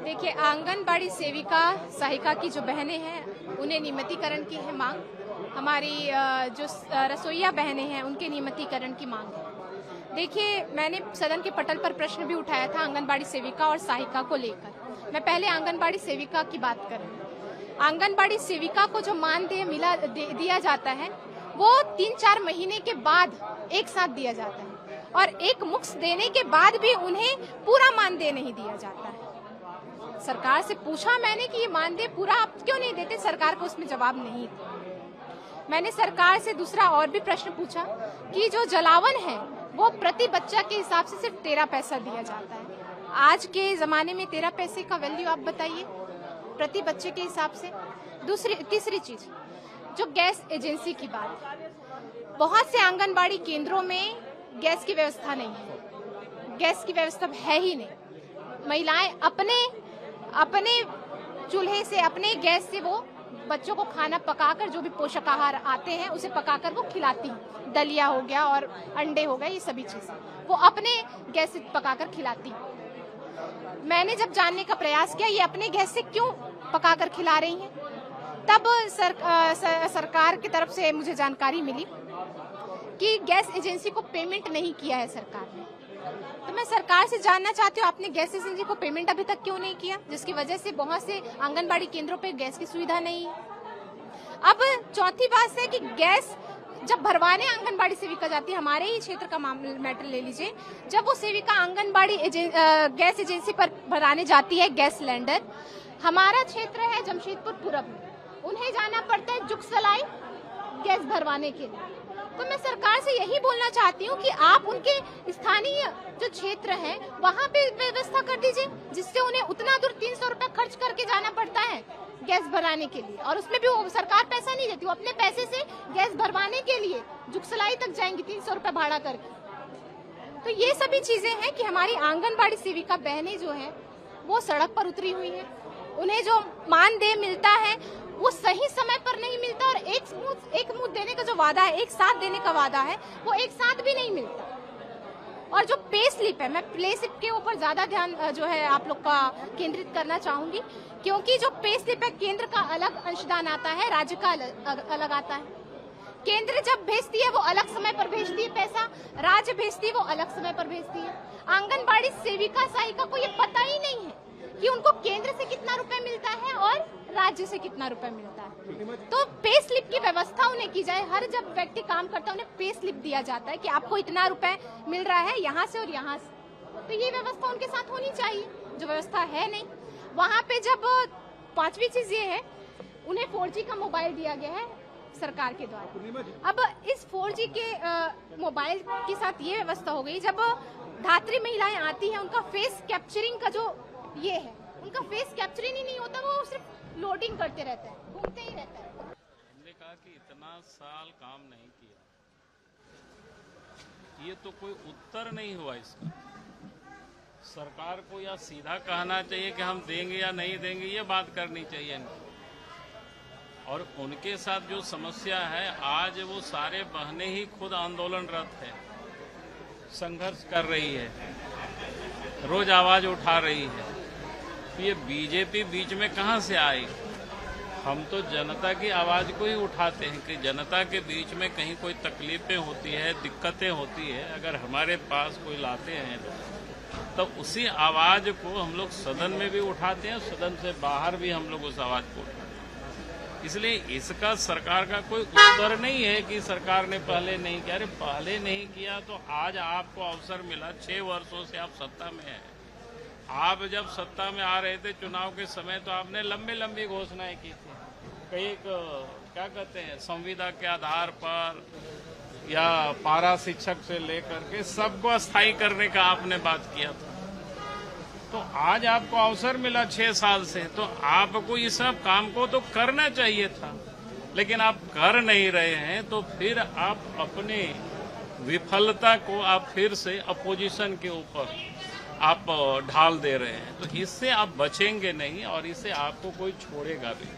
देखिए, आंगनबाड़ी सेविका सहायिका की जो बहनें हैं उन्हें नियमितीकरण की है मांग। हमारी जो रसोइया बहनें हैं उनके नियमितीकरण की मांग है। देखिए, मैंने सदन के पटल पर प्रश्न भी उठाया था आंगनबाड़ी सेविका और सहायिका को लेकर। मैं पहले आंगनबाड़ी सेविका की बात करूं। आंगनबाड़ी सेविका को जो मानदेय दिया जाता है वो 3-4 महीने के बाद एक साथ दिया जाता है और एक मुश्त देने के बाद भी उन्हें पूरा मानदेय नहीं दिया जाता है। सरकार से पूछा मैंने कि ये मानदेय पूरा आप क्यों नहीं देते, सरकार को उसमें जवाब नहीं था। मैंने सरकार से दूसरा और भी प्रश्न पूछा कि जो जलावन है वो प्रति बच्चा के हिसाब से सिर्फ 13 पैसा दिया जाता है। आज के जमाने में 13 पैसे का वैल्यू आप बताइए प्रति बच्चे के हिसाब से। तीसरी चीज, जो गैस एजेंसी की बात, बहुत से आंगनबाड़ी केंद्रों में गैस की व्यवस्था नहीं है। गैस की व्यवस्था है ही नहीं। महिलाएं अपने चूल्हे से, अपने गैस से वो बच्चों को खाना पकाकर, जो भी पोषक आहार आते हैं उसे पकाकर वो खिलाती हैं। दलिया हो गया और अंडे हो गए, ये सभी चीजें वो अपने गैस से पकाकर खिलाती हैं। मैंने जब जानने का प्रयास किया ये अपने गैस से क्यों पकाकर खिला रही हैं, तब सरकार की तरफ से मुझे जानकारी मिली कि गैस एजेंसी को पेमेंट नहीं किया है सरकार ने। तो मैं सरकार से जानना चाहती हूँ आपने गैस एजेंसी को पेमेंट अभी तक क्यों नहीं किया, जिसकी वजह से बहुत से आंगनबाड़ी केंद्रों पे गैस की सुविधा नहीं है। अब चौथी बात है कि गैस जब भरवाने आंगनबाड़ी सेविका जाती है, हमारे ही क्षेत्र का मैटर ले लीजिए, जब वो सेविका आंगनबाड़ी गैस एजेंसी पर भराने जाती है गैस सिलेंडर, हमारा क्षेत्र है जमशेदपुर पूरब में, उन्हें जाना पड़ता है जुगसलाई गैस भरवाने के लिए। तो मैं सरकार से यही बोलना चाहती हूँ कि आप उनके स्थानीय जो क्षेत्र है वहाँ पे व्यवस्था कर दीजिए, जिससे उन्हें उतना दूर 300 रुपए खर्च करके जाना पड़ता है गैस भराने के लिए, और उसमें भी वो सरकार पैसा नहीं देती, वो अपने पैसे से गैस भरवाने के लिए जुगसलाई तक जाएंगी 300 रुपए भाड़ा करके। तो ये सभी चीजें हैं कि हमारी आंगनबाड़ी सेविका बहनें जो है वो सड़क पर उतरी हुई है। उन्हें जो मानदेय मिलता है वो सही समय पर नहीं मिलता, और एक मुंह देने का जो वादा है, एक साथ देने का वादा है, वो एक साथ भी नहीं मिलता। और जो पे स्लिप है, मैं पे स्लिप के ऊपर ज्यादा ध्यान जो है आप लोग का केंद्रित करना चाहूंगी, क्योंकि जो पे स्लिप है केंद्र का अलग अंशदान आता है, राज्य का अलग आता है। केंद्र जब भेजती है वो अलग समय पर भेजती है पैसा, राज्य भेजती है वो अलग समय पर भेजती है। आंगनबाड़ी सेविका सहायिका को ये पता ही नहीं है कि उनको केंद्र से कितना रुपए मिलता है और राज्य से कितना रुपए मिलता है। तो पे स्लिप की व्यवस्था उन्हें की जाए। हर जब व्यक्ति काम करता है उन्हें पे स्लिप दिया जाता है कि आपको इतना रुपए मिल रहा है यहाँ से और यहाँ से। तो ये व्यवस्था उनके साथ होनी चाहिए, जो व्यवस्था है नहीं। वहाँ पे जब पांचवी चीज ये है, उन्हें 4G का मोबाइल दिया गया है सरकार के द्वारा। अब इस 4G के मोबाइल के साथ ये व्यवस्था हो गई, जब धात्री महिलाएं आती हैं उनका फेस कैप्चरिंग का जो ये है, उनका फेस कैप्चरिंग ही नहीं होता, वो सिर्फ लोडिंग करते रहते हैं, घूमते ही रहते हैं। हमने कहा कि इतना साल काम नहीं किया, ये तो कोई उत्तर नहीं हुआ इसका। सरकार को या सीधा कहना चाहिए कि हम देंगे या नहीं देंगे, ये बात करनी चाहिए इनको। और उनके साथ जो समस्या है, आज वो सारे बहनें ही खुद आंदोलनरत है, संघर्ष कर रही है, रोज आवाज उठा रही है। ये बीजेपी बीच में कहां से आई? हम तो जनता की आवाज को ही उठाते हैं कि जनता के बीच में कहीं कोई तकलीफें होती है, दिक्कतें होती है, अगर हमारे पास कोई लाते हैं तो उसी आवाज को हम लोग सदन में भी उठाते हैं, सदन से बाहर भी हम लोग उस आवाज को उठाते हैं। इसलिए इसका सरकार का कोई उत्तर नहीं है कि सरकार ने पहले नहीं किया। अरे पहले नहीं किया तो आज आपको अवसर मिला, 6 वर्षों से आप सत्ता में हैं। आप जब सत्ता में आ रहे थे चुनाव के समय, तो आपने लंबी घोषणाएं की थी, कई क्या कहते हैं, संविदा के आधार पर या पारा शिक्षक से लेकर के सबको अस्थायी करने का आपने बात किया था। तो आज आपको अवसर मिला 6 साल से, तो आपको इस सब काम को तो करना चाहिए था, लेकिन आप कर नहीं रहे हैं। तो फिर आप अपने विफलता को आप फिर से अपोजिशन के ऊपर आप ढाल दे रहे हैं, तो इससे आप बचेंगे नहीं और इससे आपको कोई छोड़ेगा भी नहीं।